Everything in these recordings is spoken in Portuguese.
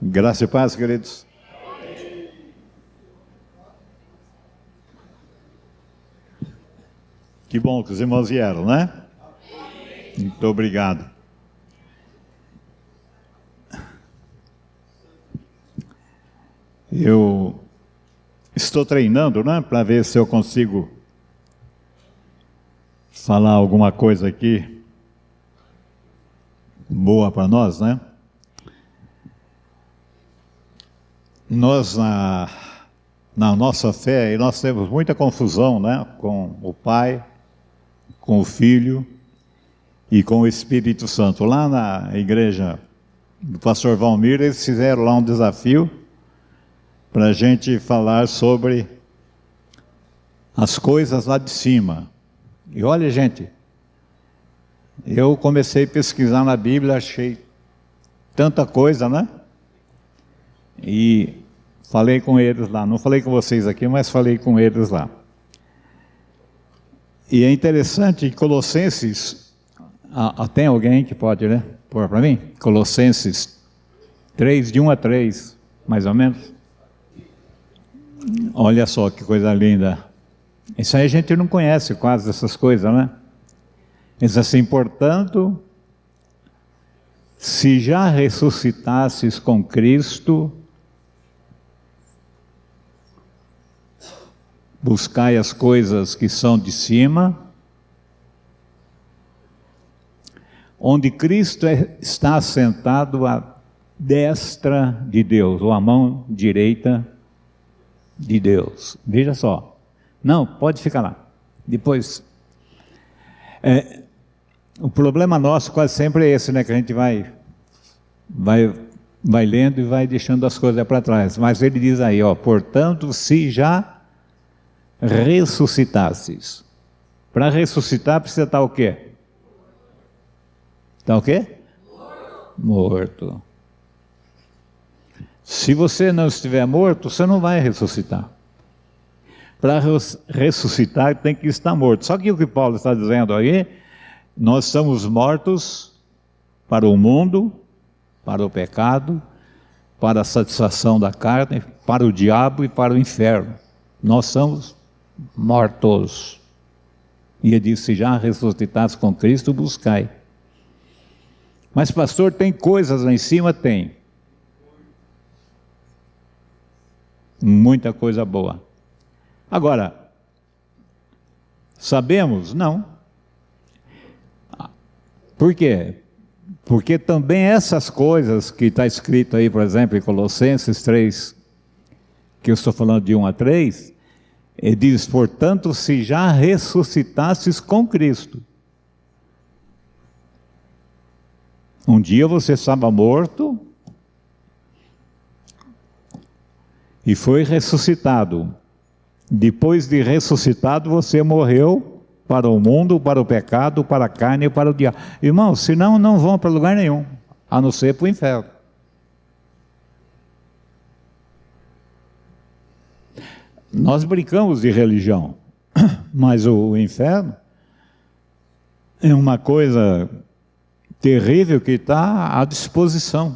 Graça e paz, queridos. Que bom que os irmãos vieram, né? Muito obrigado. Eu estou treinando, né? Para ver se eu consigo falar alguma coisa aqui boa para nós, né? Nós, na nossa fé, nós temos muita confusão, né? Com o Pai, com o Filho e com o Espírito Santo. Lá na igreja do pastor Valmir, eles fizeram lá um desafio para a gente falar sobre as coisas lá de cima. E olha, gente, eu comecei a pesquisar na Bíblia, achei tanta coisa, né? E falei com eles lá, não falei com vocês aqui, mas falei com eles lá. E é interessante, em Colossenses, tem alguém que pode, né, pôr para mim? Colossenses 3, de 1 a 3, mais ou menos. Olha só que coisa linda. Isso aí a gente não conhece quase essas coisas, né? Diz assim, portanto, se já ressuscitasses com Cristo, buscai as coisas que são de cima, onde Cristo está assentado à destra de Deus, ou à mão direita de Deus. Veja só. Não, pode ficar lá. Depois, o problema nosso quase sempre é esse, né? Que a gente vai lendo e vai deixando as coisas para trás. Mas ele diz aí, ó, portanto, se já ressuscitasses. Para ressuscitar precisa estar o quê? Está o quê? Morto. Se você não estiver morto, você não vai ressuscitar. Para ressuscitar tem que estar morto. Só que o que Paulo está dizendo aí, nós estamos mortos para o mundo, para o pecado, para a satisfação da carne, para o diabo e para o inferno. Nós somos mortos. E ele disse, se já ressuscitados com Cristo, buscai. Mas pastor, tem coisas lá em cima? Tem. Muita coisa boa. Agora, sabemos? Não. Por quê? Porque também essas coisas que está escrito aí, por exemplo, em Colossenses 3, que eu estou falando de 1 a 3, ele diz, portanto, se já ressuscitasses com Cristo. Um dia você estava morto e foi ressuscitado. Depois de ressuscitado, você morreu para o mundo, para o pecado, para a carne e para o diabo. Irmãos, senão não vão para lugar nenhum, a não ser para o inferno. Nós brincamos de religião, mas o inferno é uma coisa terrível que está à disposição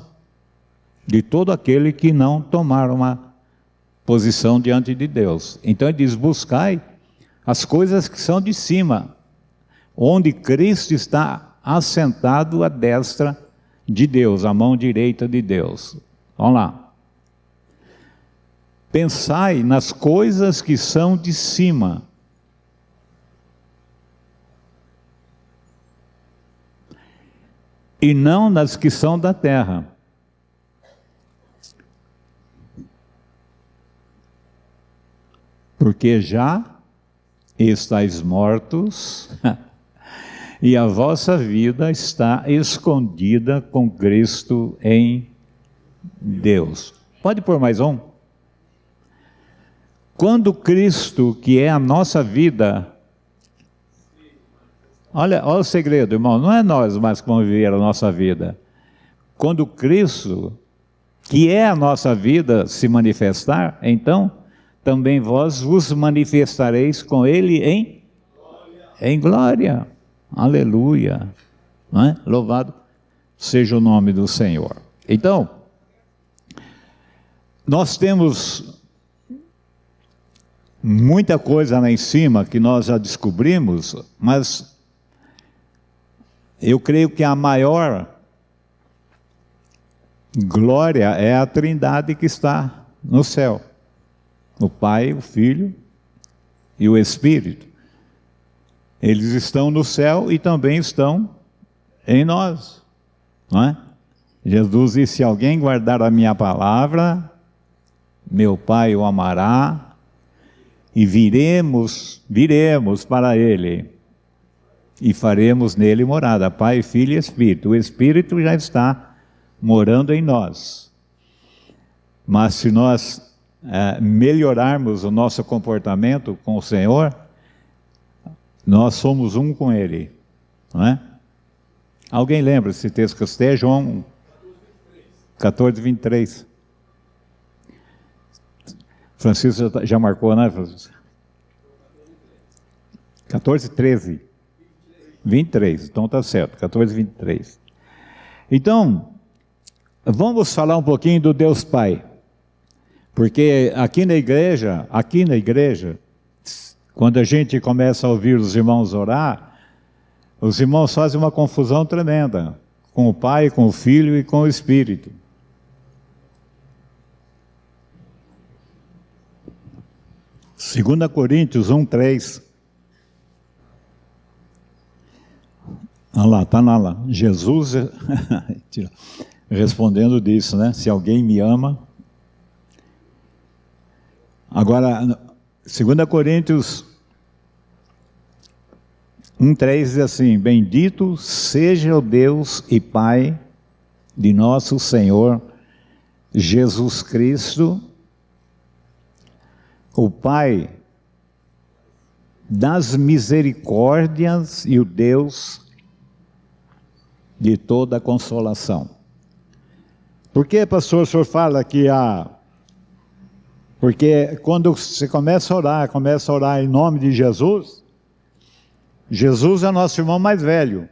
de todo aquele que não tomar uma posição diante de Deus. Então ele diz, buscai as coisas que são de cima, onde Cristo está assentado à destra de Deus, à mão direita de Deus. Vamos lá. Pensai nas coisas que são de cima. E não nas que são da terra. Porque já estáis mortos e a vossa vida está escondida com Cristo em Deus. Pode pôr mais um? Quando Cristo, que é a nossa vida, olha o segredo, irmão, não é nós mais que vamos viver a nossa vida. Quando Cristo, que é a nossa vida, se manifestar, então também vós vos manifestareis com Ele em glória. Aleluia. Não é? Louvado seja o nome do Senhor. Então, Nós temos muita coisa lá em cima que nós já descobrimos, mas eu creio que a maior glória é a Trindade que está no céu. O Pai, o Filho e o Espírito. Eles estão no céu e também estão em nós, não é? Jesus disse: se alguém guardar a minha palavra, meu Pai o amará, e viremos para ele, e faremos nele morada. Pai, Filho e Espírito. O Espírito já está morando em nós. Mas se nós melhorarmos o nosso comportamento com o Senhor, nós somos um com Ele, não é? Alguém lembra esse texto que eu citei? João 14:23. Francisco já marcou, né, Francisco? 14:13. 23, então está certo, 14:23. Então, vamos falar um pouquinho do Deus Pai. Porque aqui na igreja, quando a gente começa a ouvir os irmãos orar, os irmãos fazem uma confusão tremenda com o Pai, com o Filho e com o Espírito. Segunda Coríntios 1:3. Olha lá, está lá. Jesus respondendo disso, né? Se alguém me ama. Agora, 2 Coríntios 1:3 diz assim: bendito seja o Deus e Pai de nosso Senhor Jesus Cristo, o Pai das misericórdias e o Deus de toda consolação. Por que, pastor, o senhor fala que porque quando você começa a orar em nome de Jesus, Jesus é nosso irmão mais velho.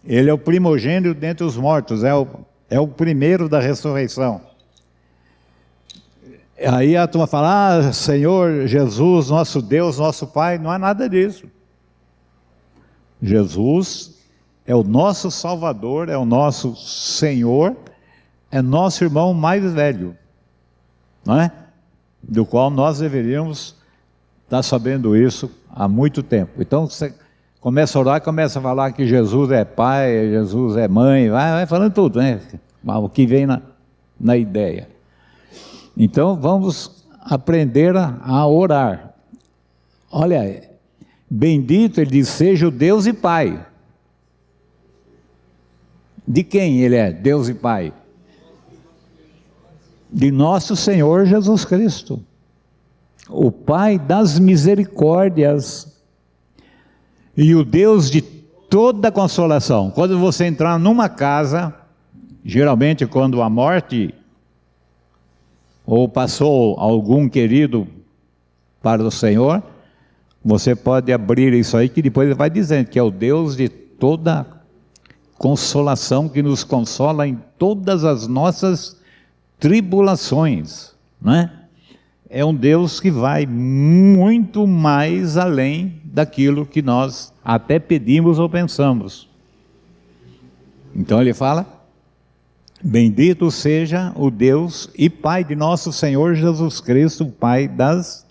Ele é o primogênito dentre os mortos, é o primeiro da ressurreição. Aí a turma fala: Senhor Jesus, nosso Deus, nosso Pai. Não é nada disso. Jesus é o nosso Salvador, é o nosso Senhor, é nosso irmão mais velho, não é? Do qual nós deveríamos estar sabendo isso há muito tempo. Então você começa a orar, começa a falar que Jesus é pai, Jesus é mãe, vai falando tudo, né? O que vem na ideia. Então vamos aprender a orar. Olha, bendito, ele diz, seja o Deus e Pai. De quem ele é, Deus e Pai? De nosso Senhor Jesus Cristo, o Pai das misericórdias e o Deus de toda consolação. Quando você entrar numa casa, geralmente quando a morte ou passou algum querido para o Senhor, você pode abrir isso aí, que depois ele vai dizendo que é o Deus de toda consolação, que nos consola em todas as nossas tribulações, não é? É um Deus que vai muito mais além daquilo que nós até pedimos ou pensamos. Então ele fala: bendito seja o Deus e Pai de nosso Senhor Jesus Cristo, o Pai das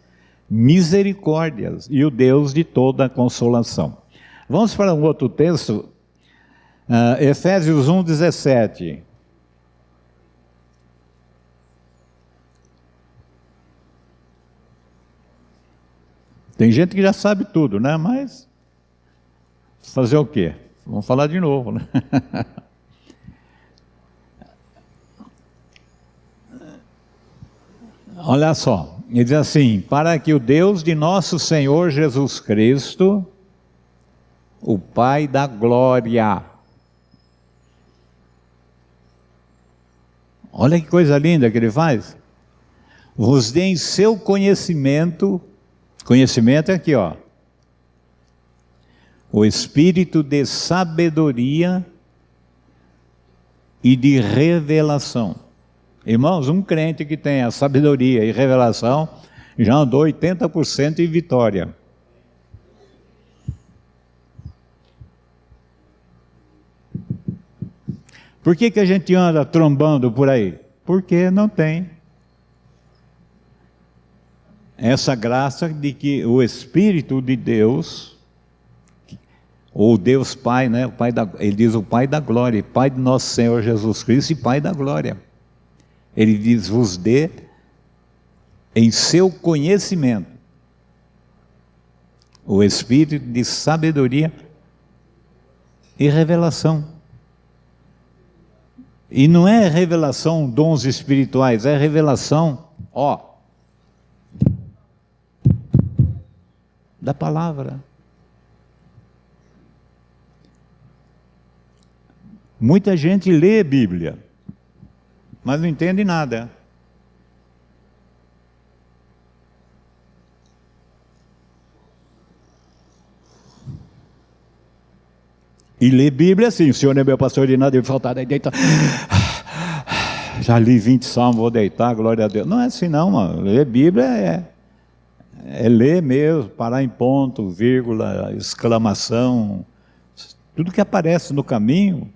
misericórdias e o Deus de toda consolação. Vamos para um outro texto, Efésios 1:17. Tem gente que já sabe tudo, né? Mas fazer o quê? Vamos falar de novo, né? Olha só, ele diz assim: para que o Deus de nosso Senhor Jesus Cristo, o Pai da glória. Olha que coisa linda que ele faz. Vos dê em seu conhecimento é aqui, ó. O espírito de sabedoria e de revelação. Irmãos, um crente que tem a sabedoria e revelação já andou 80% em vitória. Por que a gente anda trombando por aí? Porque não tem essa graça de que o Espírito de Deus, ou Deus Pai, né? Ele diz o Pai da glória, Pai de nosso Senhor Jesus Cristo e Pai da glória. Ele diz, vos dê em seu conhecimento o Espírito de sabedoria e revelação. E não é revelação dons espirituais, é revelação, da palavra. Muita gente lê a Bíblia, mas não entende nada. E lê Bíblia assim, o Senhor é meu pastor e nada deve faltar, daí deita. Já li 20 salmos, vou deitar, glória a Deus. Não é assim não, mano. Ler Bíblia é ler mesmo, parar em ponto, vírgula, exclamação, tudo que aparece no caminho,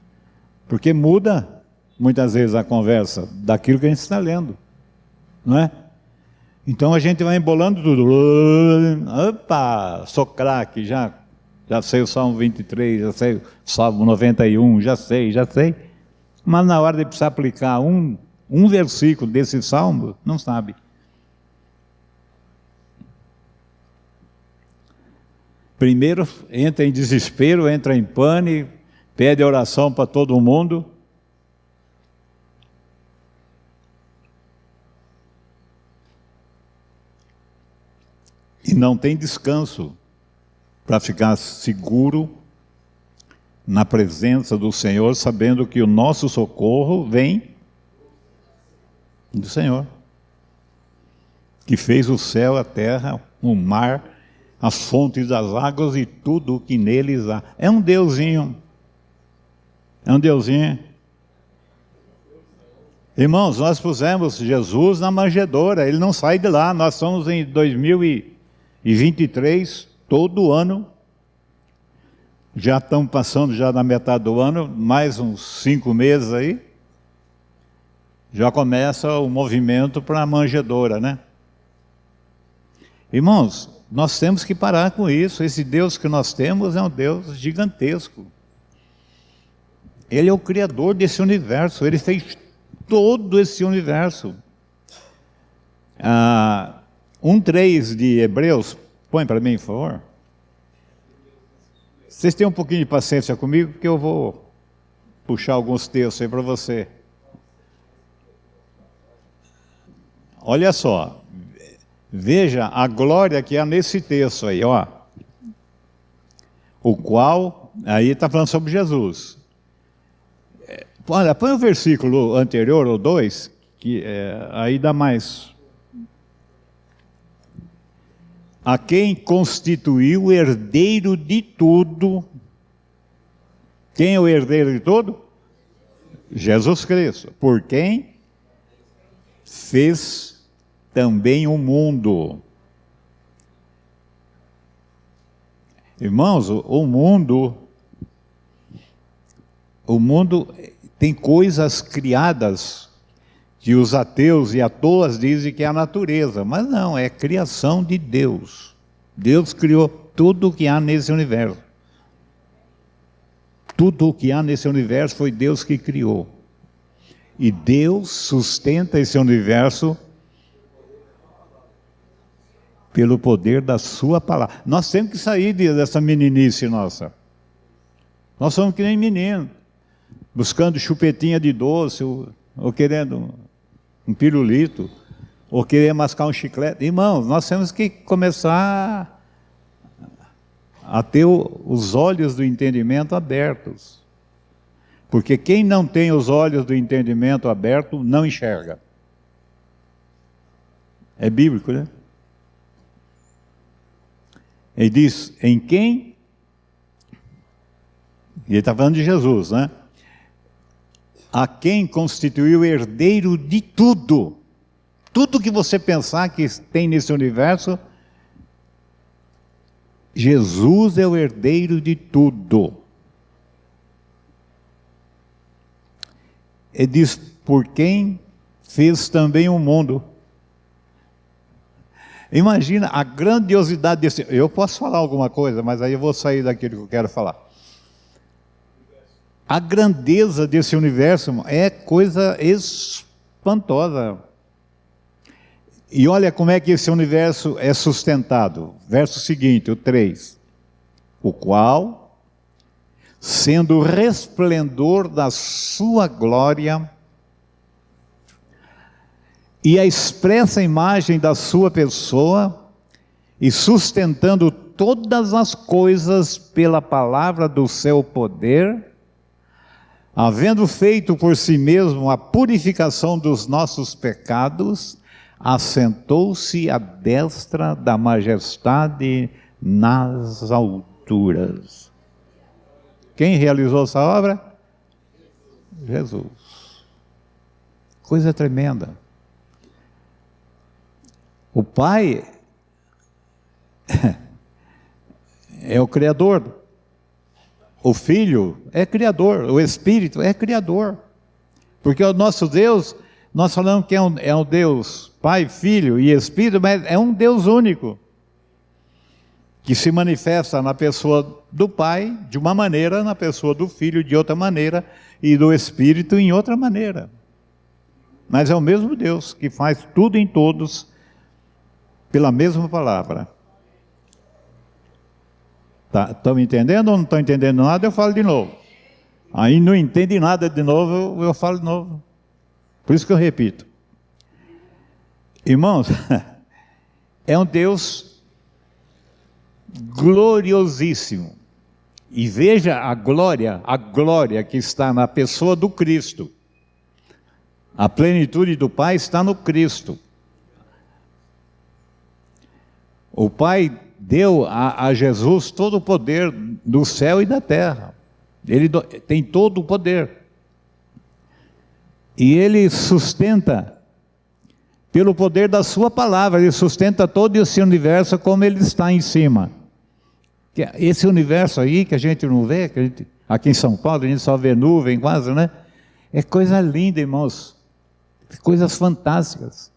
porque muda muitas vezes a conversa daquilo que a gente está lendo, não é? Então a gente vai embolando tudo. Opa, sou craque, já sei o Salmo 23, já sei o Salmo 91, já sei. Mas na hora de precisar aplicar um versículo desse Salmo, não sabe. Primeiro entra em desespero, entra em pânico, pede oração para todo mundo. E não tem descanso para ficar seguro na presença do Senhor, sabendo que o nosso socorro vem do Senhor, que fez o céu, a terra, o mar, as fontes das águas e tudo o que neles há. É um Deusinho. Irmãos, nós pusemos Jesus na manjedoura, ele não sai de lá. Nós estamos em 2023, todo ano. Já estamos passando já na metade do ano, mais uns 5 meses aí. Já começa o movimento para a manjedoura, né? Irmãos, nós temos que parar com isso. Esse Deus que nós temos é um Deus gigantesco. Ele é o Criador desse universo, ele fez todo esse universo. 1:3 de Hebreus, põe para mim, por favor. Vocês têm um pouquinho de paciência comigo, porque eu vou puxar alguns textos aí para você. Olha só, veja a glória que há nesse texto aí, o qual, aí está falando sobre Jesus. Olha, põe o versículo anterior, o 2, que aí dá mais. A quem constituiu o herdeiro de tudo. Quem é o herdeiro de tudo? Jesus Cristo. Por quem fez também o mundo. Irmãos, o mundo tem coisas criadas que os ateus e atoas dizem que é a natureza, mas não, é criação de Deus. Deus criou tudo o que há nesse universo. Tudo o que há nesse universo foi Deus que criou. E Deus sustenta esse universo pelo poder da sua palavra. Nós temos que sair dessa meninice nossa. Nós somos que nem menino, buscando chupetinha de doce, ou querendo um pirulito, ou querer mascar um chiclete. Irmãos, nós temos que começar a ter os olhos do entendimento abertos. Porque quem não tem os olhos do entendimento aberto, não enxerga. É bíblico, né? Ele diz, em quem? E ele está falando de Jesus, né? a quem constituiu herdeiro de tudo. Tudo que você pensar que tem nesse universo, Jesus é o herdeiro de tudo. Ele diz, por quem fez também o mundo. Imagina a grandiosidade desse... Eu posso falar alguma coisa, mas aí eu vou sair daquilo que eu quero falar. A grandeza desse universo é coisa espantosa. E olha como é que esse universo é sustentado. Verso seguinte, o 3. O qual, sendo o resplendor da sua glória e a expressa imagem da sua pessoa, e sustentando todas as coisas pela palavra do seu poder, havendo feito por si mesmo a purificação dos nossos pecados, assentou-se à destra da majestade nas alturas. Quem realizou essa obra? Jesus. Coisa tremenda. O Pai é o Criador. O Filho é Criador. O Espírito é Criador. Porque o nosso Deus, nós falamos que é um Deus Pai, Filho e Espírito, mas é um Deus único, que se manifesta na pessoa do Pai de uma maneira, na pessoa do Filho de outra maneira, e do Espírito em outra maneira. Mas é o mesmo Deus que faz tudo em todos, pela mesma palavra. Estão me entendendo ou não estão entendendo nada? Eu falo de novo. Aí não entende nada de novo, eu falo de novo. Por isso que eu repito. Irmãos, é um Deus gloriosíssimo. E veja a glória que está na pessoa do Cristo. A plenitude do Pai está no Cristo. O Pai deu a Jesus todo o poder do céu e da terra. Ele tem todo o poder. E Ele sustenta, pelo poder da sua palavra, Ele sustenta todo esse universo como Ele está em cima. Esse universo aí que a gente não vê, aqui em São Paulo a gente só vê nuvem quase, né? É coisa linda, irmãos. Coisas fantásticas.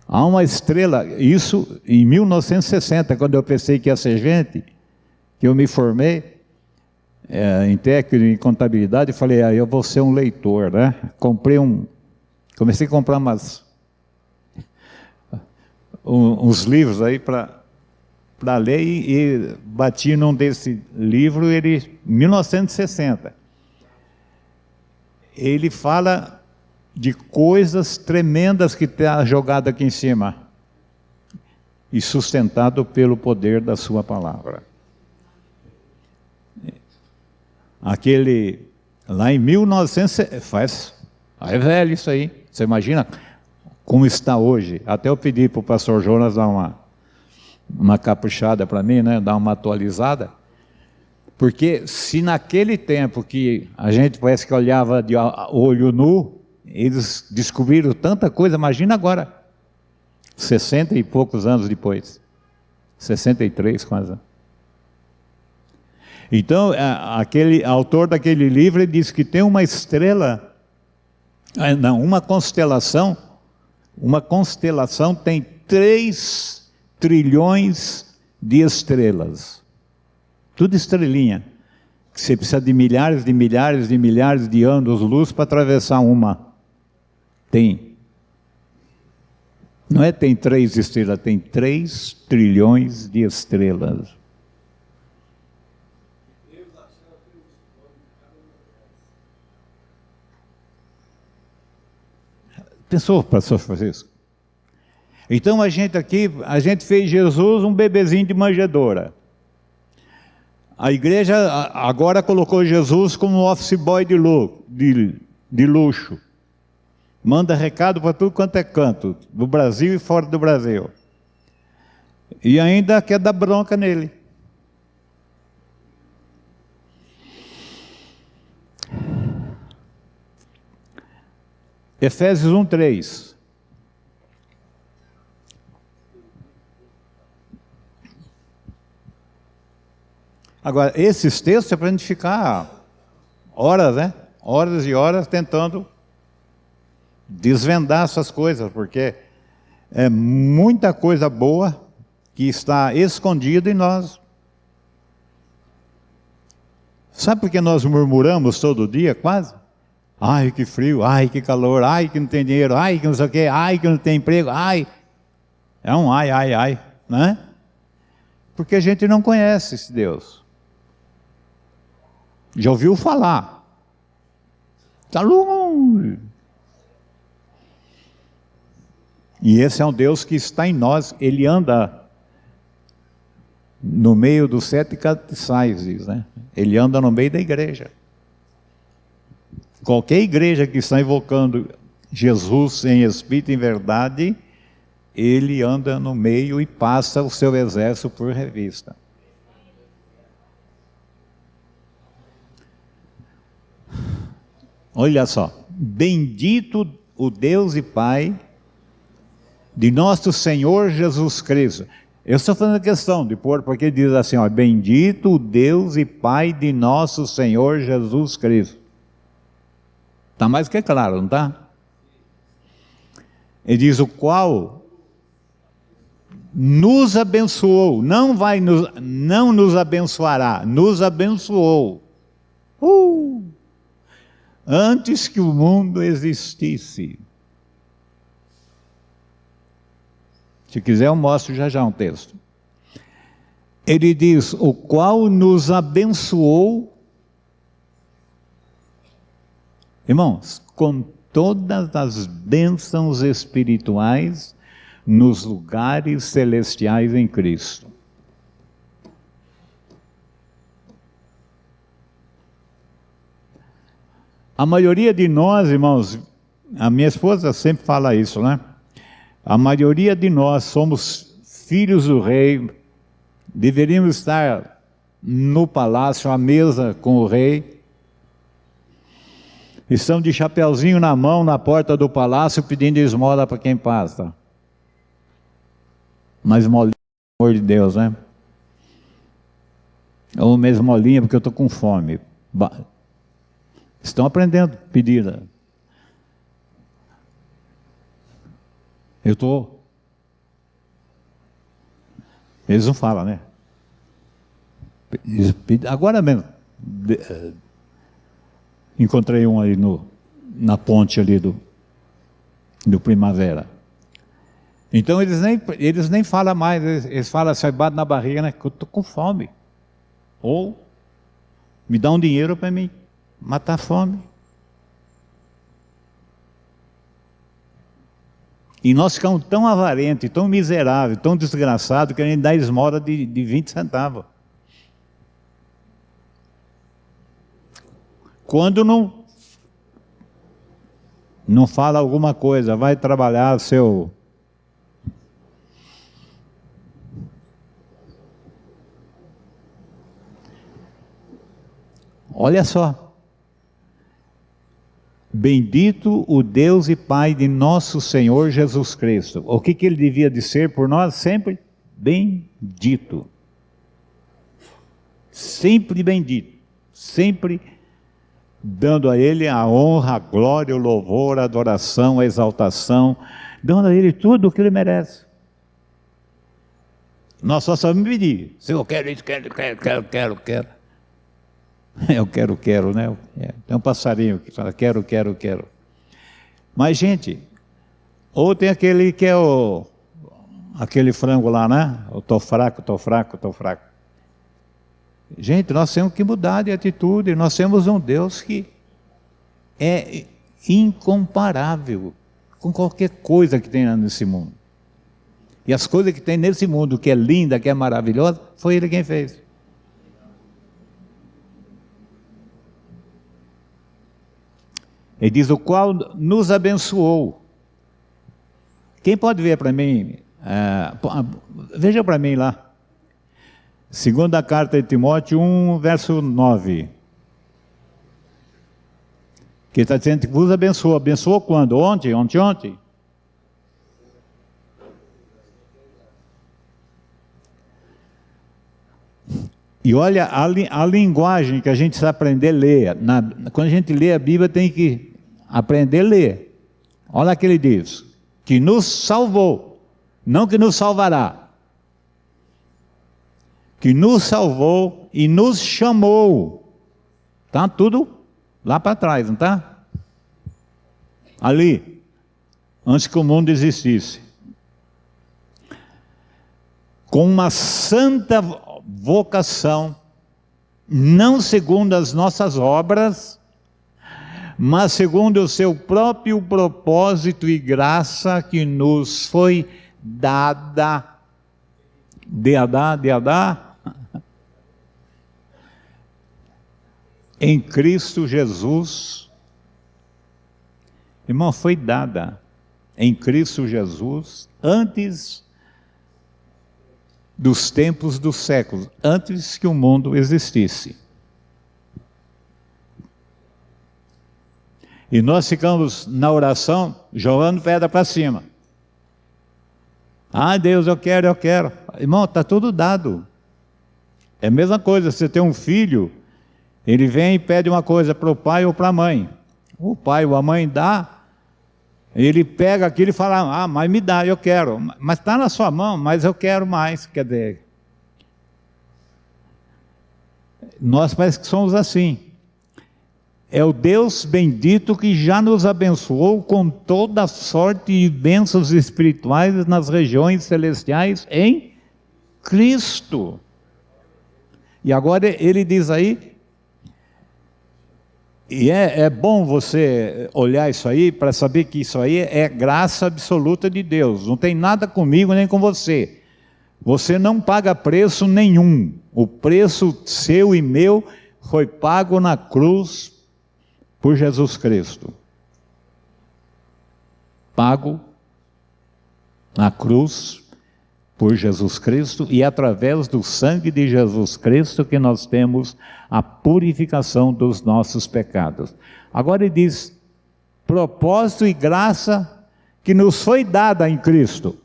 Há uma estrela, isso em 1960, quando eu pensei que ia ser gente, que eu me formei em técnico em contabilidade, falei, eu vou ser um leitor, né? Comecei a comprar uns livros aí para ler e bati num desse livro, em 1960. Ele fala de coisas tremendas que está jogado aqui em cima e sustentado pelo poder da sua palavra. Lá em 1900, é velho isso aí, você imagina como está hoje. Até eu pedi para o pastor Jonas dar uma caprichada para mim, né, dar uma atualizada, porque se naquele tempo que a gente parece que olhava de olho nu, eles descobriram tanta coisa, imagina agora, 60 e poucos anos depois, 63 quase. Então, aquele autor daquele livro diz que tem uma estrela, uma constelação tem 3 trilhões de estrelas, tudo estrelinha, que você precisa de milhares de milhares de milhares de anos-luz para atravessar uma. Tem. Não é tem 3 estrelas, tem 3 trilhões de estrelas. Pensou, pastor Francisco? Então a gente fez Jesus um bebezinho de manjedoura. A igreja agora colocou Jesus como office boy de luxo. Manda recado para tudo quanto é canto, do Brasil e fora do Brasil. E ainda quer dar bronca nele. Efésios 1:3. Agora, esses textos é para a gente ficar horas, né? Horas e horas tentando desvendar essas coisas, porque é muita coisa boa que está escondida em nós. Sabe por que nós murmuramos todo dia, quase? Ai, que frio, ai, que calor, ai, que não tem dinheiro, ai, que não sei o quê, ai, que não tem emprego, ai. É um ai, né? Porque a gente não conhece esse Deus. Já ouviu falar. Está longe. E esse é um Deus que está em nós, ele anda no meio dos 7 catequizes, né? Ele anda no meio da igreja. Qualquer igreja que está invocando Jesus em espírito e em verdade, ele anda no meio e passa o seu exército por revista. Olha só, bendito o Deus e Pai de nosso Senhor Jesus Cristo. Eu estou fazendo questão de pôr, porque diz assim, ó, bendito o Deus e Pai de nosso Senhor Jesus Cristo. Está mais que claro, não está? Ele diz, o qual nos abençoou, não nos abençoará, nos abençoou. Antes que o mundo existisse. Se quiser eu mostro já um texto. Ele diz, o qual nos abençoou, irmãos, com todas as bênçãos espirituais nos lugares celestiais em Cristo. A maioria de nós, irmãos, a minha esposa sempre fala isso, né? A maioria de nós somos filhos do rei, deveríamos estar no palácio, à mesa com o rei. Estão de chapeuzinho na mão, na porta do palácio, pedindo esmola para quem passa. Mas molinha, pelo amor de Deus, né? Ou mesmo molinha, porque eu estou com fome. Estão aprendendo a pedir. Eu estou. Eles não falam, né? Agora mesmo. Encontrei um ali na ponte ali do Primavera. Então eles nem falam mais, eles falam assim, bate na barriga, né? Que eu estou com fome. Ou me dá um dinheiro para mim matar a fome. E nós ficamos tão avarentos, tão miseráveis, tão desgraçados, que a gente dá esmola de 20 centavos. Quando não fala alguma coisa, vai trabalhar seu... Olha só. Bendito o Deus e Pai de nosso Senhor Jesus Cristo. O que ele devia de ser por nós? Sempre bendito. Sempre bendito. Sempre dando a ele a honra, a glória, o louvor, a adoração, a exaltação, dando a ele tudo o que ele merece. Nós só sabemos pedir. Se eu quero isso, quero. Eu quero, né? Tem um passarinho que fala, quero. Mas, gente, ou tem aquele que é aquele frango lá, né? Eu tô fraco. Gente, nós temos que mudar de atitude. Nós temos um Deus que é incomparável com qualquer coisa que tenha nesse mundo. E as coisas que tem nesse mundo, que é linda, que é maravilhosa, foi Ele quem fez. Ele diz, o qual nos abençoou. Quem pode ver para mim? Veja para mim lá. Segunda carta de Timóteo 1, verso 9. Que está dizendo que vos abençoou. Abençoou quando? Ontem? Ontem? E olha a linguagem que a gente precisa aprender a ler. Quando a gente lê a Bíblia, tem que aprender a ler. Olha o que ele diz: que nos salvou, não que nos salvará. Que nos salvou e nos chamou. Está tudo lá para trás, não está? Ali, antes que o mundo existisse. Com uma santa vocação, não segundo as nossas obras, mas segundo o seu próprio propósito e graça que nos foi dada. Em Cristo Jesus. Irmão, foi dada em Cristo Jesus antes dos tempos dos séculos, antes que o mundo existisse. E nós ficamos na oração jogando pedra para cima. Ah, Deus, eu quero. Irmão, está tudo dado. É a mesma coisa, você tem um filho, ele vem e pede uma coisa para o pai ou para a mãe. O pai ou a mãe dá, ele pega aquilo e fala, mas me dá, eu quero. Mas está na sua mão, mas eu quero mais. Quer dizer, nós parece que somos assim. É o Deus bendito que já nos abençoou com toda sorte de bênçãos espirituais nas regiões celestiais em Cristo. E agora ele diz aí, e é bom você olhar isso aí para saber que isso aí é graça absoluta de Deus. Não tem nada comigo nem com você. Você não paga preço nenhum. O preço seu e meu foi pago na cruz por Jesus Cristo. Pago na cruz por Jesus Cristo, e através do sangue de Jesus Cristo que nós temos a purificação dos nossos pecados. Agora ele diz, propósito e graça que nos foi dada em Cristo.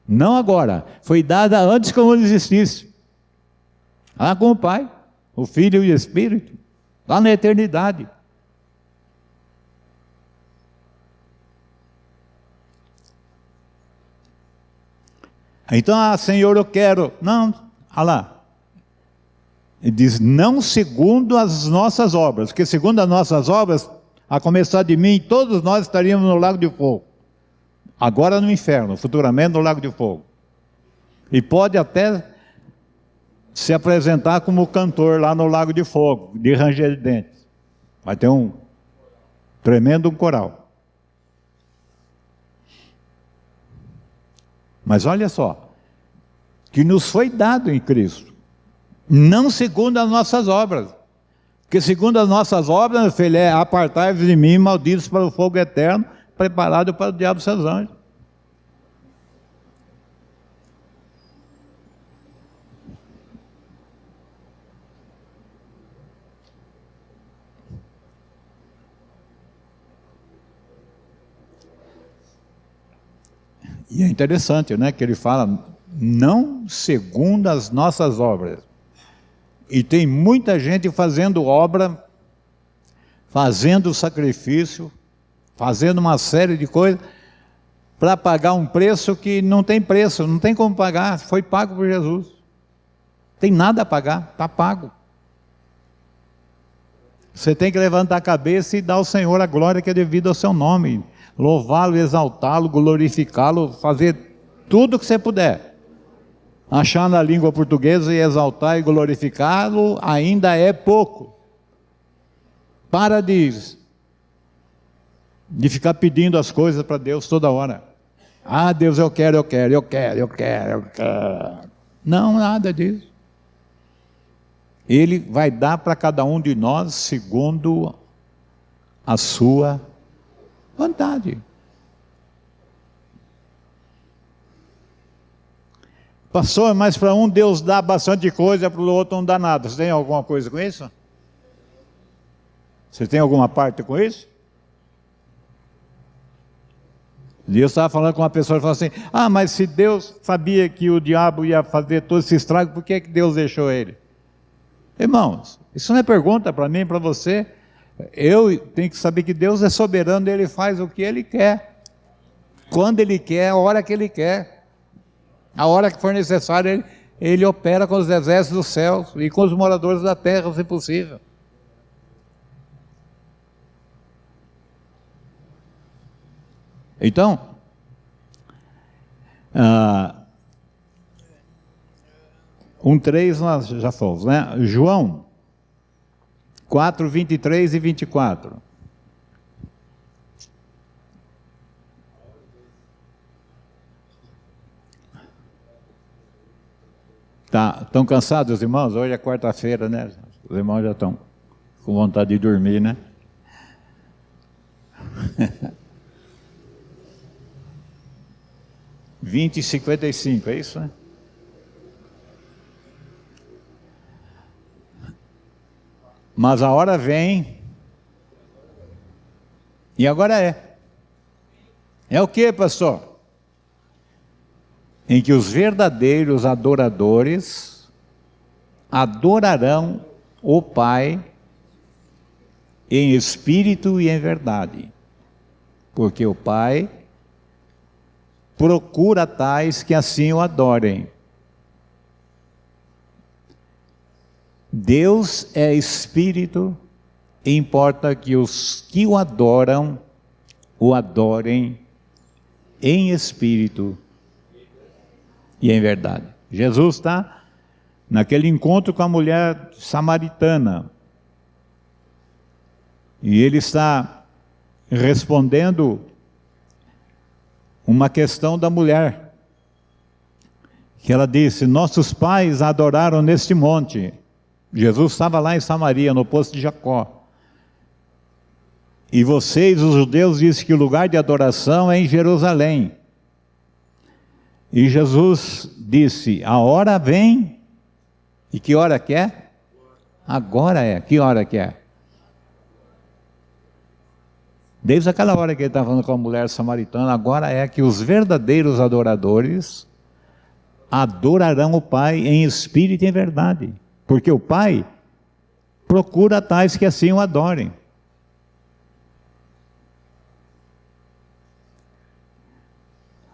Não agora, foi dada antes que o mundo existisse. Lá com o Pai, o Filho e o Espírito, lá na eternidade. Então, Senhor, eu quero. Não, olha lá. Ele diz, não segundo as nossas obras, porque segundo as nossas obras, a começar de mim, todos nós estaríamos no lago de fogo. Agora no inferno, futuramente no lago de fogo. E pode até se apresentar como cantor lá no lago de fogo, de ranger de dentes. Vai ter um tremendo coral. Mas olha só, que nos foi dado em Cristo, não segundo as nossas obras, porque segundo as nossas obras, meu filho, é apartai-vos de mim, malditos para o fogo eterno, preparado para o diabo e seus anjos. E é interessante, né, que ele fala, não segundo as nossas obras. E tem muita gente fazendo obra, fazendo sacrifício, fazendo uma série de coisas, para pagar um preço que não tem preço, não tem como pagar, foi pago por Jesus. Tem nada a pagar, está pago. Você tem que levantar a cabeça e dar ao Senhor a glória que é devida ao seu nome. Louvá-lo, exaltá-lo, glorificá-lo, fazer tudo o que você puder. Achar na língua portuguesa e exaltar e glorificá-lo ainda é pouco. Para de ficar pedindo as coisas para Deus toda hora. Ah, Deus, eu quero. Não, nada disso. Ele vai dar para cada um de nós segundo a sua vontade. Pastor, mas para um Deus dá bastante coisa, para o outro não dá nada. Você tem alguma coisa com isso? Você tem alguma parte com isso? E eu estava falando com uma pessoa e falou assim: ah, mas se Deus sabia que o diabo ia fazer todo esse estrago, por que Deus deixou ele? Irmãos, isso não é pergunta para mim, para você. Eu tenho que saber que Deus é soberano, Ele faz o que Ele quer, quando Ele quer, a hora que Ele quer, a hora que for necessário, Ele opera com os exércitos dos céus e com os moradores da terra, se possível. Então, 1:3 nós já fomos, né? João 4, 23 e 24. Tá, estão cansados os irmãos? Hoje é quarta-feira, né? Os irmãos já estão com vontade de dormir, né? 20 e 55, é isso, né? Mas a hora vem, e agora é. É o que, pastor? Em que os verdadeiros adoradores adorarão o Pai em espírito e em verdade. Porque o Pai procura tais que assim o adorem. Deus é espírito, e importa que os que o adorem em espírito e em verdade. Jesus está naquele encontro com a mulher samaritana, e ele está respondendo uma questão da mulher, que ela disse: nossos pais adoraram neste monte. Jesus estava lá em Samaria, no poço de Jacó. E vocês, os judeus, dizem que o lugar de adoração é em Jerusalém. E Jesus disse: a hora vem. E que hora que é? Agora é. Que hora que é? Desde aquela hora que ele estava falando com a mulher samaritana, agora é que os verdadeiros adoradores adorarão o Pai em espírito e em verdade. Porque o Pai procura tais que assim o adorem.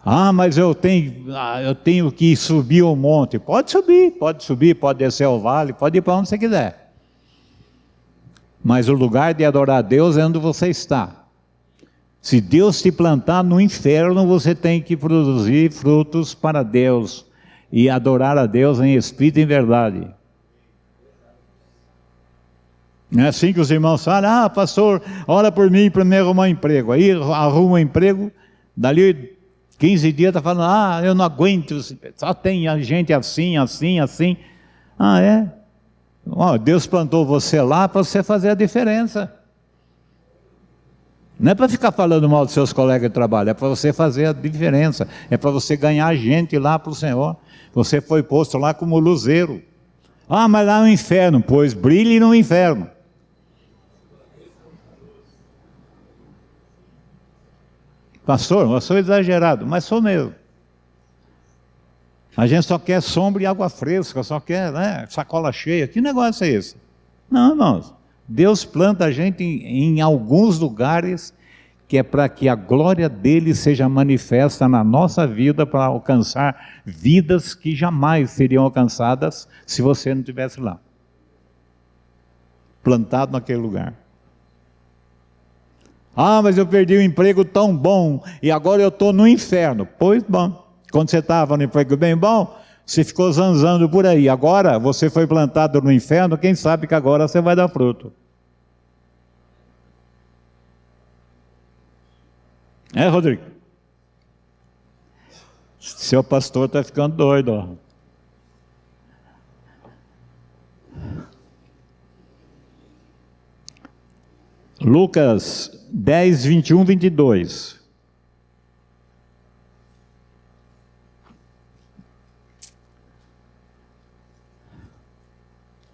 Ah, mas eu tenho que subir o monte. Pode subir, pode descer ao vale, pode ir para onde você quiser. Mas o lugar de adorar a Deus é onde você está. Se Deus te plantar no inferno, você tem que produzir frutos para Deus e adorar a Deus em espírito e em verdade. Não é assim que os irmãos falam: ah, pastor, ora por mim para me arrumar um emprego. Aí arruma um emprego, dali 15 dias está falando: ah, eu não aguento, só tem gente assim. Ah, é? Oh, Deus plantou você lá para você fazer a diferença. Não é para ficar falando mal dos seus colegas de trabalho, é para você fazer a diferença, é para você ganhar gente lá para o Senhor. Você foi posto lá como luzeiro. Ah, mas lá no inferno, pois brilhe no inferno. Pastor, eu sou exagerado, mas sou mesmo. A gente só quer sombra e água fresca, só quer, né, sacola cheia. Que negócio é esse? Não, irmãos. Deus planta a gente em alguns lugares que é para que a glória dele seja manifesta na nossa vida, para alcançar vidas que jamais seriam alcançadas se você não estivesse lá, plantado naquele lugar. Ah, mas eu perdi um emprego tão bom e agora eu estou no inferno. Pois bom, quando você estava no emprego bem bom, você ficou zanzando por aí. Agora você foi plantado no inferno, quem sabe que agora você vai dar fruto. É, Rodrigo? Seu pastor está ficando doido, ó. Lucas 10, 21, 22.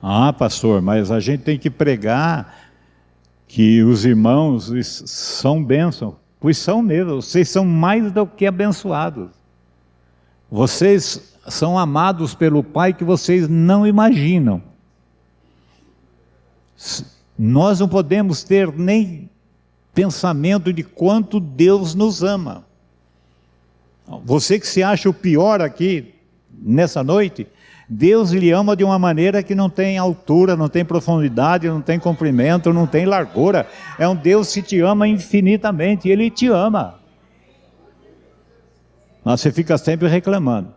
Ah, pastor, mas a gente tem que pregar que os irmãos são bênção. Pois são mesmo, vocês são mais do que abençoados. Vocês são amados pelo Pai que vocês não imaginam. Nós não podemos ter nem pensamento de quanto Deus nos ama. Você que se acha o pior aqui, nessa noite, Deus lhe ama de uma maneira que não tem altura, não tem profundidade, não tem comprimento, não tem largura. É um Deus que te ama infinitamente, Ele te ama. Mas você fica sempre reclamando.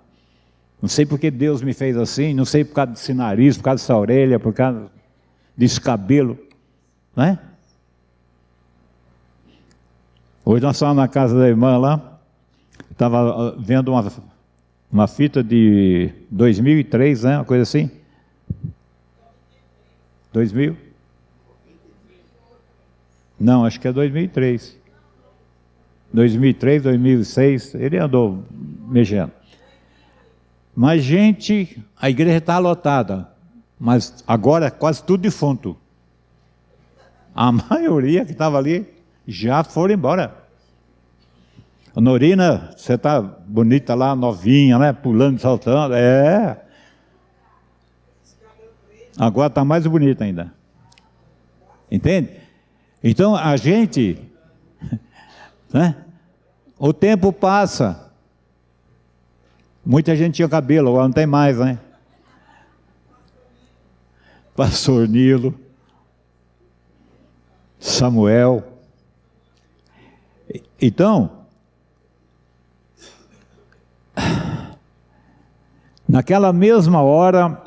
Não sei porque Deus me fez assim, não sei por causa desse nariz, por causa dessa orelha, por causa desse cabelo, não é? Hoje nós estávamos na casa da irmã lá, estava vendo uma fita de 2003, né? Uma coisa assim. 2000? Não, acho que é 2003. 2003, 2006, ele andou mexendo. Mas gente, a igreja está lotada, mas agora é quase tudo defunto. A maioria que estava ali já foram embora. Norina, você está bonita lá, novinha, né? Pulando, saltando. É. Agora está mais bonita ainda. Entende? Então a gente, né? O tempo passa. Muita gente tinha cabelo, agora não tem mais, né? Pastor Nilo, Samuel. Então, naquela mesma hora,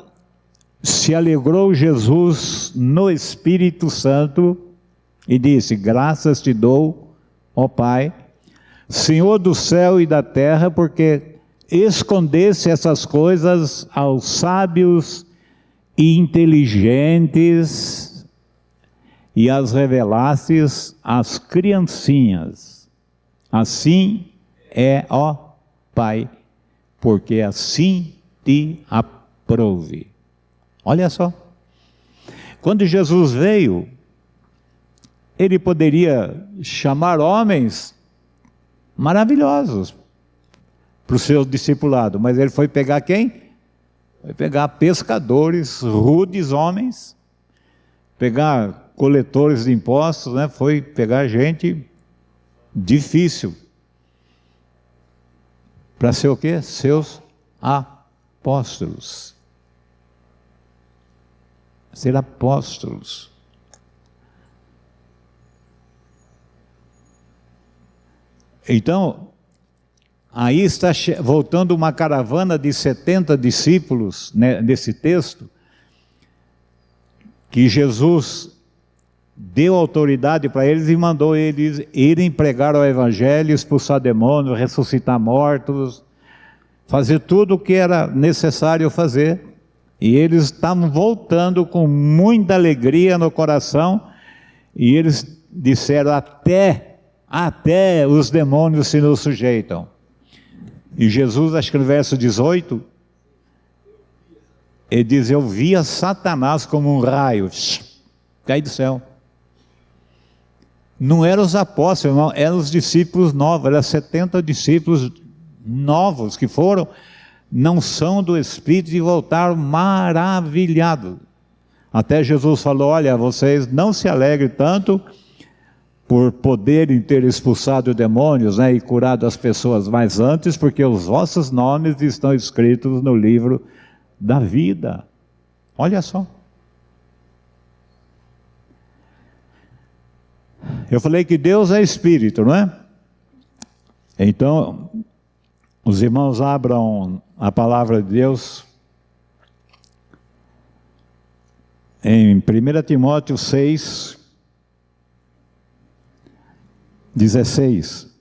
se alegrou Jesus no Espírito Santo e disse: graças te dou, ó Pai, Senhor do céu e da terra, porque escondesse essas coisas aos sábios e inteligentes e as revelasses às criancinhas. Assim é, ó Pai, porque assim te aprouve. Olha só. Quando Jesus veio, ele poderia chamar homens maravilhosos para o seu discipulado, mas ele foi pegar quem? Foi pegar pescadores, rudes homens, pegar coletores de impostos, né? Foi pegar gente difícil. Para ser o quê? Seus apóstolos. Ser apóstolos. Então, aí está voltando uma caravana de 70 discípulos, né, nesse texto, que Jesus deu autoridade para eles e mandou eles irem pregar o evangelho, expulsar demônios, ressuscitar mortos, fazer tudo o que era necessário fazer. E eles estavam voltando com muita alegria no coração, e eles disseram: até os demônios se nos sujeitam. E Jesus, acho que no verso 18, ele diz: eu via Satanás como um raio, cair do céu. Não eram os apóstolos, não, eram os discípulos novos, eram 70 discípulos novos que foram, não são do Espírito, e voltaram maravilhados. Até Jesus falou: olha, vocês não se alegrem tanto por poderem ter expulsado demônios, né, e curado as pessoas, mas antes, porque os vossos nomes estão escritos no livro da vida. Olha só. Eu falei que Deus é Espírito, não é? Então, os irmãos abram a palavra de Deus em 1 Timóteo 6, 16.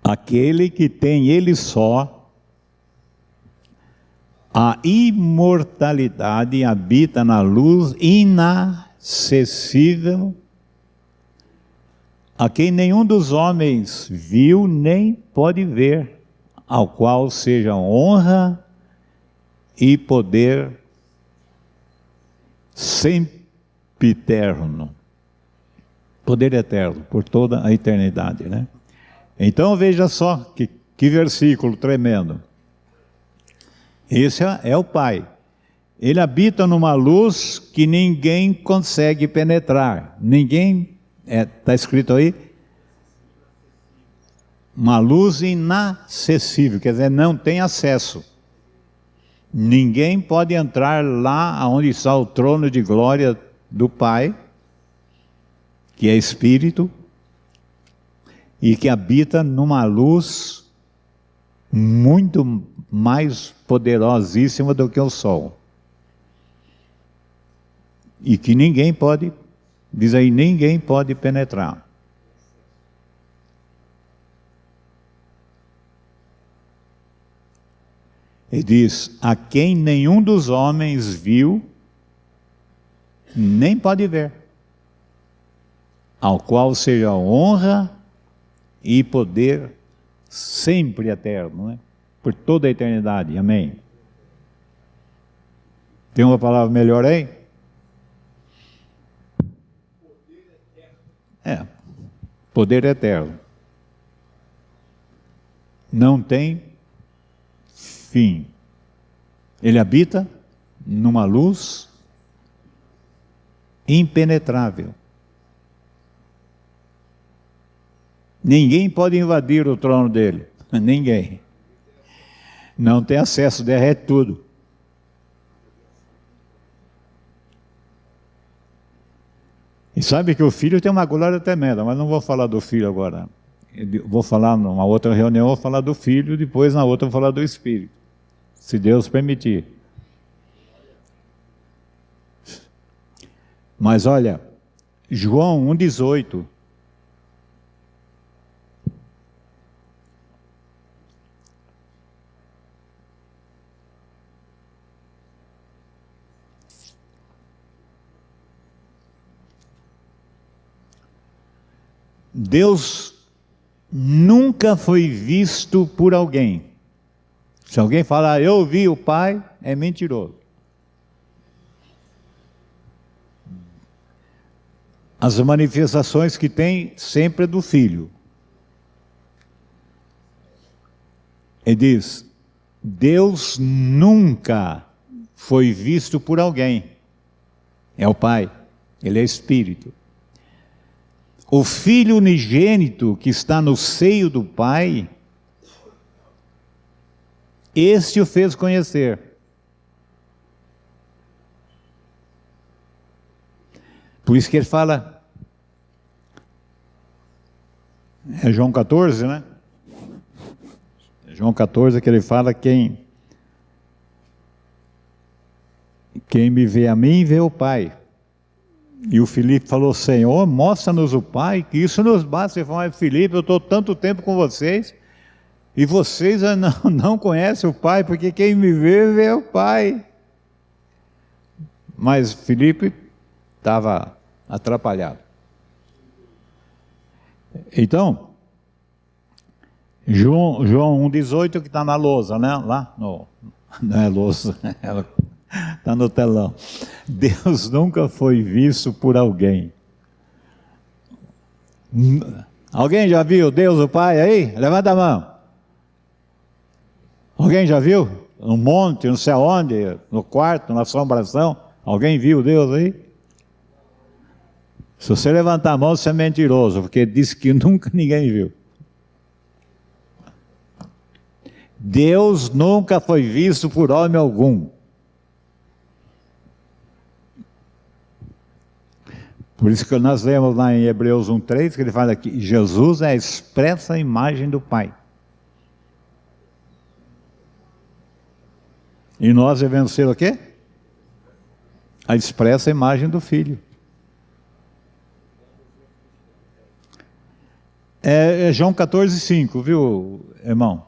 Aquele que tem ele só a imortalidade, habita na luz inacessível, a quem nenhum dos homens viu nem pode ver, ao qual seja honra e poder sempiterno. Poder eterno, por toda a eternidade, né? Então veja só que versículo tremendo. Esse é o Pai. Ele habita numa luz que ninguém consegue penetrar. Ninguém, está escrito aí, uma luz inacessível, quer dizer, não tem acesso. Ninguém pode entrar lá onde está o trono de glória do Pai, que é Espírito, e que habita numa luz muito mais poderosíssima do que o sol. E que ninguém pode, diz aí, ninguém pode penetrar. Ele diz, a quem nenhum dos homens viu, nem pode ver, ao qual seja honra e poder sempre eterno, né? Por toda a eternidade, amém. Tem uma palavra melhor aí? Poder eterno. Não tem fim. Ele habita numa luz impenetrável. Ninguém pode invadir o trono dele. Ninguém. Não tem acesso, derrete tudo. E sabe que o Filho tem uma glória tremenda, mas não vou falar do Filho agora. Vou falar numa outra reunião, vou falar do Filho, depois na outra vou falar do Espírito, se Deus permitir. Mas olha, João 1,18. Deus nunca foi visto por alguém. Se alguém falar, eu vi o Pai, é mentiroso. As manifestações que tem sempre é do Filho. Ele diz, Deus nunca foi visto por alguém. É o Pai, Ele é Espírito. O Filho unigênito que está no seio do Pai, este o fez conhecer. Por isso que ele fala, é João 14, né? É João 14 que ele fala, quem me vê a mim, vê o Pai. E o Filipe falou, Senhor, mostra-nos o Pai, que isso nos basta. Ele falou, Filipe, eu estou tanto tempo com vocês, e vocês não conhecem o Pai, porque quem me vê, vê o Pai. Mas Filipe estava atrapalhado. Então, João 1,18 que está na lousa, né? Lá, não é lousa, está no telão. Deus nunca foi visto por alguém. Alguém já viu Deus o Pai aí? Levanta a mão. Alguém já viu? No monte, não sei aonde, no quarto, na assombração. Alguém viu Deus aí? Se você levantar a mão, você é mentiroso, porque diz que nunca ninguém viu. Deus nunca foi visto por homem algum. Por isso que nós lemos lá em Hebreus 1,3, que ele fala aqui, Jesus é a expressa imagem do Pai. E nós devemos ser o quê? A expressa imagem do Filho. É João 14,5, viu, irmão?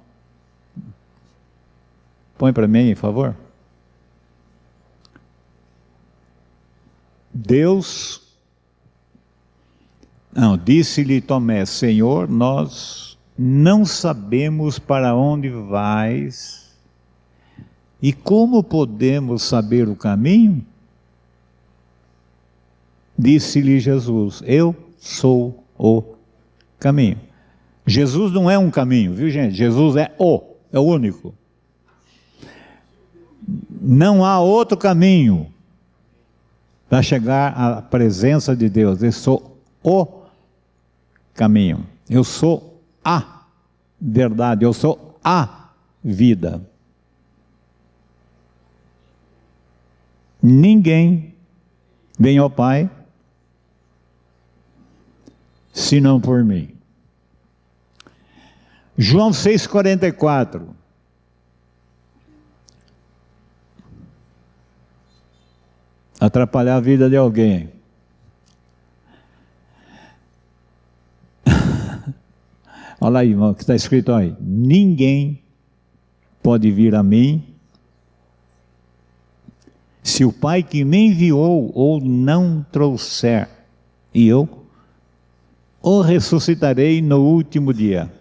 Põe para mim, por favor. Deus... Não, disse-lhe Tomé: Senhor, nós não sabemos para onde vais, e como podemos saber o caminho? Disse-lhe Jesus: Eu sou o caminho. Jesus não é um caminho, viu, gente? Jesus é o único. Não há outro caminho para chegar à presença de Deus. Eu sou o caminho. Eu sou a verdade. Eu sou a vida. Ninguém vem ao Pai senão por mim. João 6,44. Atrapalhar a vida de alguém. Olha aí, irmão, o que está escrito aí. Ninguém pode vir a mim se o Pai que me enviou ou não trouxer, e eu o ressuscitarei no último dia.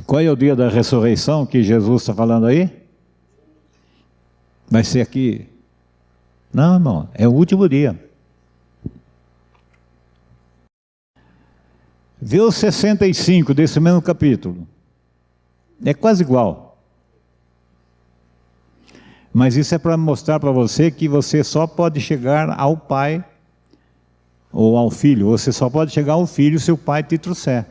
Qual é o dia da ressurreição que Jesus está falando aí? Vai ser aqui? Não, irmão, é o último dia. Vê o 65 desse mesmo capítulo. É quase igual. Mas isso é para mostrar para você que você só pode chegar ao Pai ou ao Filho. Você só pode chegar ao Filho se o Pai te trouxer.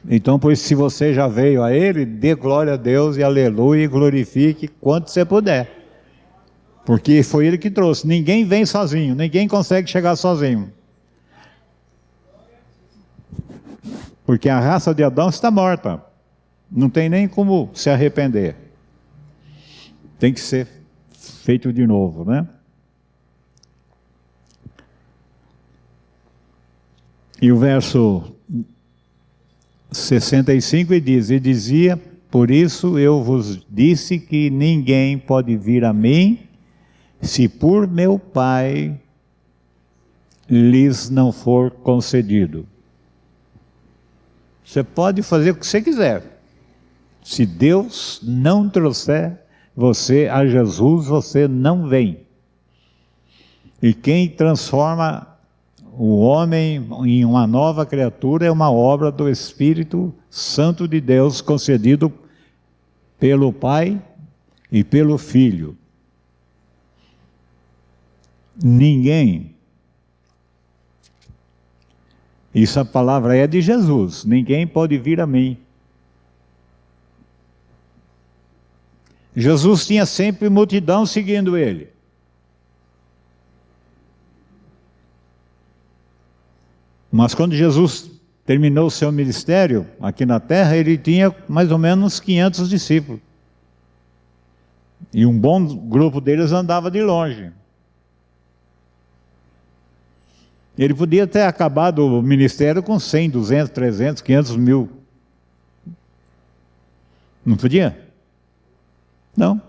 Então, pois, se você já veio a Ele, dê glória a Deus e aleluia e glorifique quanto você puder. Porque foi Ele que trouxe. Ninguém vem sozinho, ninguém consegue chegar sozinho. Porque a raça de Adão está morta. Não tem nem como se arrepender. Tem que ser feito de novo, né? E o verso 65 diz: E dizia, por isso eu vos disse que ninguém pode vir a mim, se por meu Pai lhes não for concedido. Você pode fazer o que você quiser. Se Deus não trouxer você a Jesus, você não vem. E quem transforma o homem em uma nova criatura é uma obra do Espírito Santo de Deus, concedido pelo Pai e pelo Filho. Ninguém. Isso a palavra é de Jesus. Ninguém pode vir a mim. Jesus tinha sempre multidão seguindo ele. Mas quando Jesus terminou o seu ministério aqui na terra, ele tinha mais ou menos 500 discípulos. E um bom grupo deles andava de longe. Ele podia ter acabado o ministério com 100, 200, 300, 500 mil. Não podia? Não.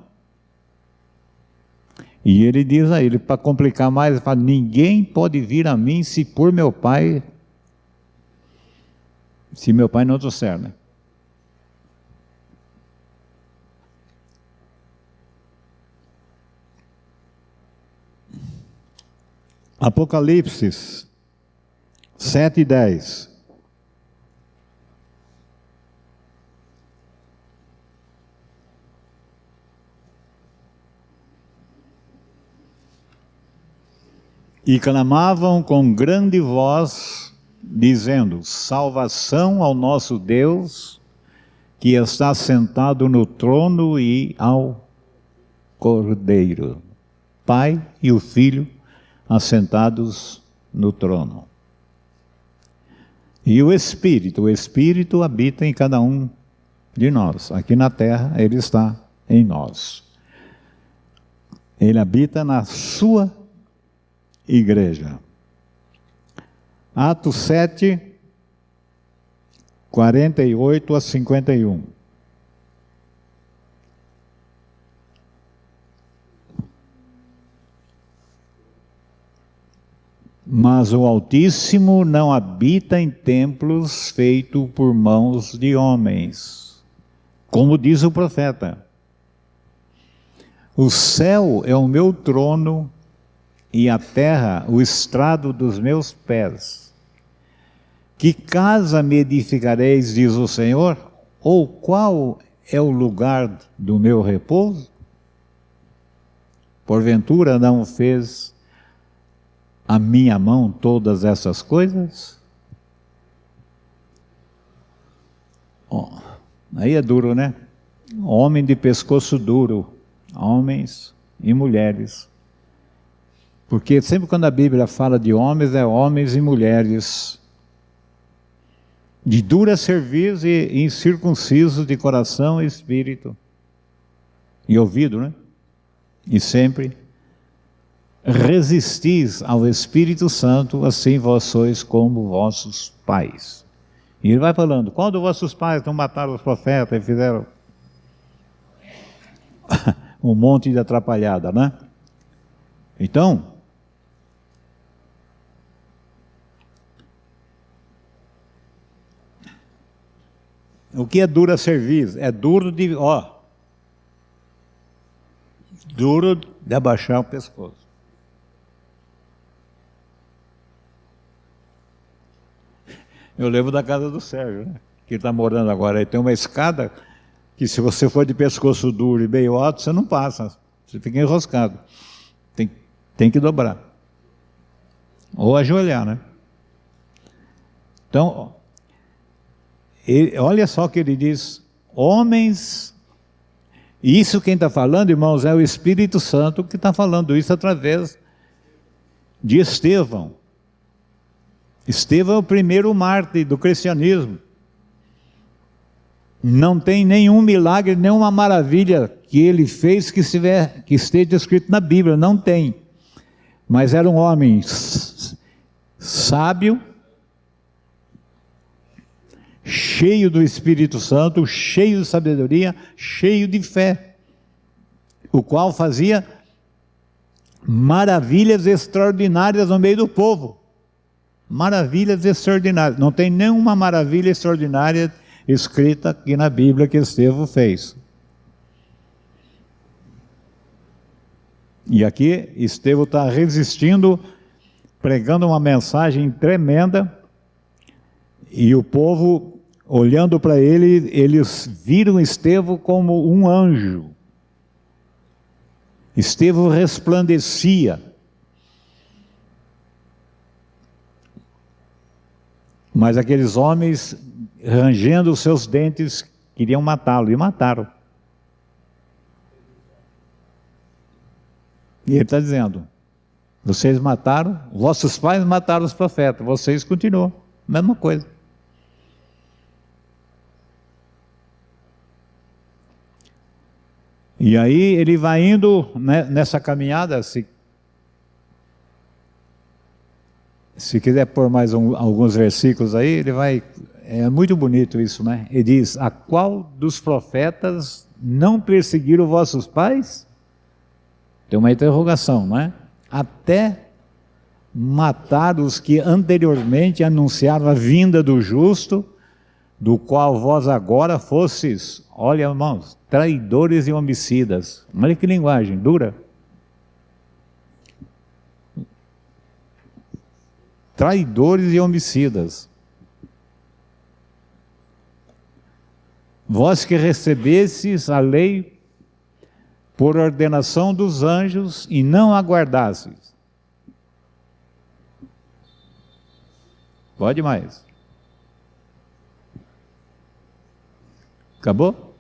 E ele diz a ele, para complicar mais, ele fala: ninguém pode vir a mim se por meu Pai, se meu Pai não trouxer, né? Apocalipse 7:10. E clamavam com grande voz, dizendo: salvação ao nosso Deus, que está sentado no trono, e ao Cordeiro. Pai e o Filho assentados no trono. E o Espírito habita em cada um de nós. Aqui na terra, ele está em nós. Ele habita na sua igreja. Atos 7, 48 a 51. Mas o Altíssimo não habita em templos feitos por mãos de homens, como diz o profeta. O céu é o meu trono e a terra o estrado dos meus pés. Que casa me edificareis, diz o Senhor? Ou qual é o lugar do meu repouso? Porventura não fez a minha mão todas essas coisas? Oh, aí é duro, né? Homem de pescoço duro, homens e mulheres. Porque sempre quando a Bíblia fala de homens, é homens e mulheres de dura serviço e incircuncisos de coração e espírito. E ouvido, né? E sempre resistis ao Espírito Santo, assim vós sois como vossos pais. E ele vai falando, quando vossos pais não mataram os profetas e fizeram um monte de atrapalhada, né? Então, o que é dura serviço? É duro de, duro de abaixar o pescoço. Eu lembro da casa do Sérgio, né? Que ele está morando agora. Aí tem uma escada que, se você for de pescoço duro e meio alto, você não passa. Você fica enroscado. Tem que dobrar. Ou ajoelhar, né? Então, olha só o que ele diz. Homens... Isso quem está falando, irmãos, é o Espírito Santo que está falando isso através de Estevão. Estevão é o primeiro mártir do cristianismo. Não tem nenhum milagre, nenhuma maravilha que ele fez que esteja escrito na Bíblia, não tem. Mas era um homem sábio, cheio do Espírito Santo, cheio de sabedoria, cheio de fé, o qual fazia maravilhas extraordinárias no meio do povo. Maravilhas extraordinárias. Não tem nenhuma maravilha extraordinária escrita aqui na Bíblia que Estevão fez. E aqui Estevão está resistindo, pregando uma mensagem tremenda, e o povo, olhando para ele, eles viram Estevão como um anjo. Estevão resplandecia. Mas aqueles homens, rangendo os seus dentes, queriam matá-lo, e mataram. E ele está dizendo, vocês mataram, vossos pais mataram os profetas, vocês continuam, mesma coisa. E aí ele vai indo, né, nessa caminhada, se quiser pôr mais alguns versículos aí, ele vai, é muito bonito isso, né? Ele diz, a qual dos profetas não perseguiram vossos pais? Tem uma interrogação, não é? Até matar os que anteriormente anunciaram a vinda do justo, do qual vós agora fostes, olha irmãos, traidores e homicidas. Olha que linguagem dura. Traidores e homicidas. Vós que recebestes a lei por ordenação dos anjos e não aguardastes. Pode mais. Acabou?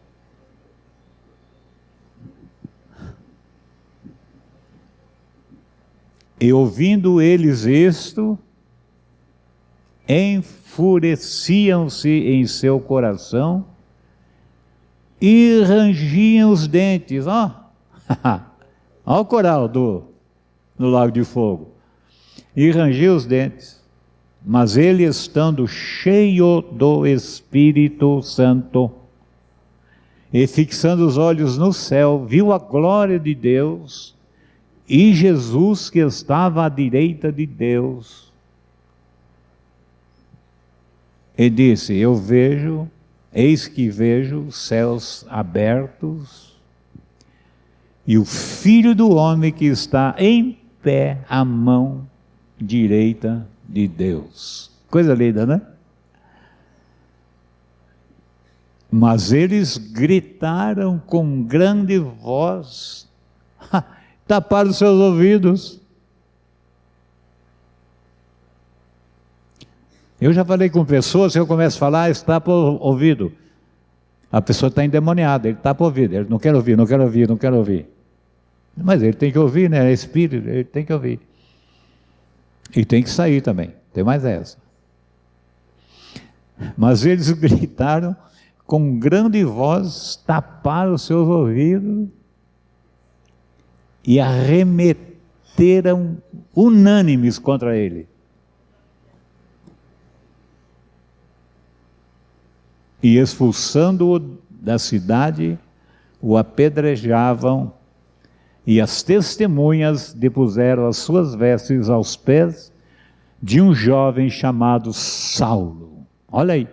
E ouvindo eles isto, enfureciam-se em seu coração e rangiam os dentes. Ó, ó o coral no lago de fogo. E rangiam os dentes. Mas ele, estando cheio do Espírito Santo, e fixando os olhos no céu, viu a glória de Deus, e Jesus que estava à direita de Deus, Ele disse: eis que vejo os céus abertos e o Filho do Homem que está em pé à mão direita de Deus. Coisa linda, né? Mas eles gritaram com grande voz, taparam seus ouvidos. Eu já falei com pessoas, se eu começo a falar, tapa o ouvido. A pessoa está endemoniada, ele tapa o ouvido, ele não quer ouvir, não quer ouvir, não quer ouvir. Mas ele tem que ouvir, né? É espírito, ele tem que ouvir. E tem que sair também, tem mais essa. Mas eles gritaram com grande voz, taparam os seus ouvidos e arremeteram unânimes contra ele. E expulsando-o da cidade, o apedrejavam, e as testemunhas depuseram as suas vestes aos pés de um jovem chamado Saulo. Olha aí,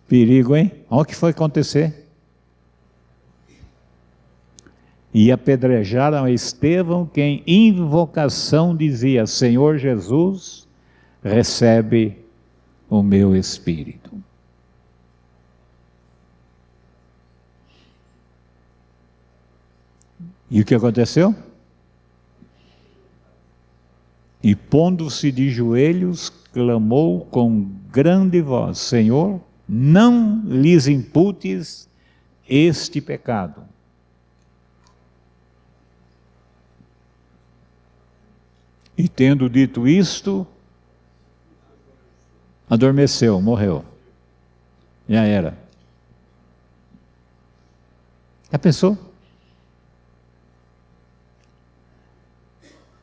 perigo, hein? Olha o que foi acontecer. E apedrejaram a Estevão, que em invocação dizia: Senhor Jesus, recebe o meu espírito. E o que aconteceu? E pondo-se de joelhos, clamou com grande voz: Senhor, não lhes imputes este pecado. E tendo dito isto, adormeceu, morreu. Já era. Já pensou?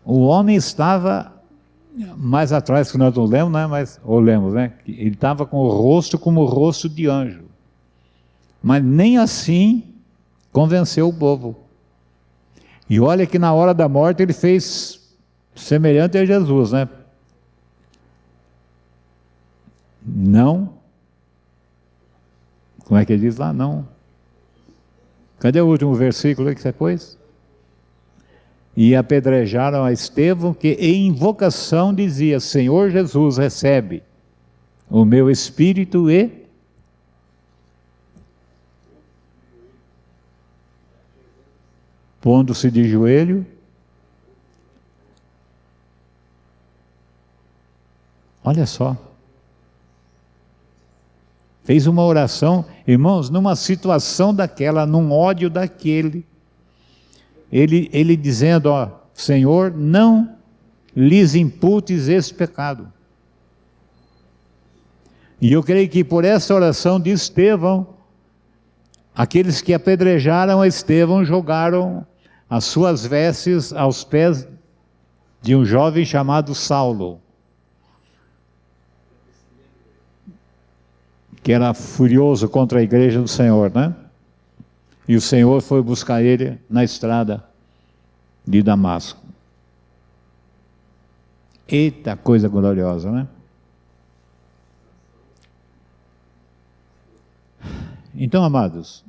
O homem estava mais atrás, que nós não lemos, né? Mas olhamos, né? Ele estava com o rosto como o rosto de anjo. Mas nem assim convenceu o povo. E olha que na hora da morte ele fez semelhante a Jesus, né? Não. Como é que ele diz lá? Não. Cadê o último versículo aí que você pôs? E apedrejaram a Estevão, que em invocação dizia: Senhor Jesus, recebe o meu espírito. E pondo-se de joelho, olha só, fez uma oração, irmãos, numa situação daquela, num ódio daquele, ele dizendo: ó, Senhor, não lhes imputes esse pecado. E eu creio que por essa oração de Estevão, aqueles que apedrejaram a Estevão jogaram as suas vestes aos pés de um jovem chamado Saulo, que era furioso contra a igreja do Senhor, né? E o Senhor foi buscar ele na estrada de Damasco. Eita coisa gloriosa, né? Então, amados,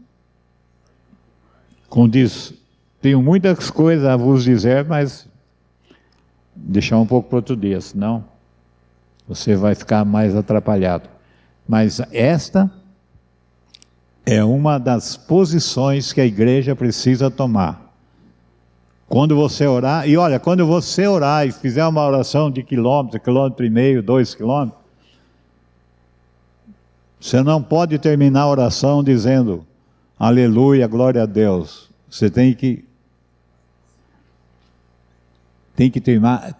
como diz, tenho muitas coisas a vos dizer, mas deixar um pouco para outro dia, senão você vai ficar mais atrapalhado. Mas esta é uma das posições que a igreja precisa tomar. Quando você orar, e olha, quando você orar e fizer uma oração de quilômetro e meio, 2 quilômetros, você não pode terminar a oração dizendo aleluia, glória a Deus. Você tem que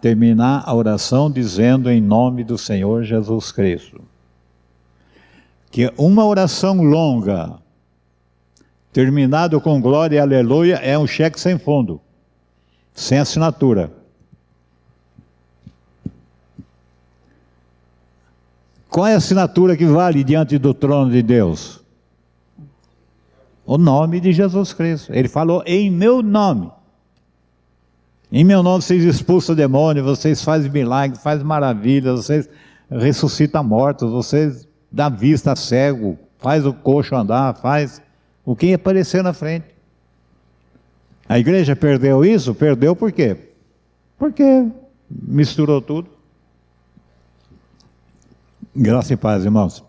terminar a oração dizendo em nome do Senhor Jesus Cristo. Que uma oração longa, terminado com glória e aleluia, é um cheque sem fundo, sem assinatura. Qual é a assinatura que vale diante do trono de Deus? O nome de Jesus Cristo. Ele falou: em meu nome. Em meu nome vocês expulsam demônio, vocês fazem milagres, fazem maravilhas, vocês ressuscita mortos, você dá vista a cego, faz o coxo andar, faz o que aparecer na frente. A igreja perdeu isso? Perdeu por quê? Porque misturou tudo. Graça e paz, irmãos.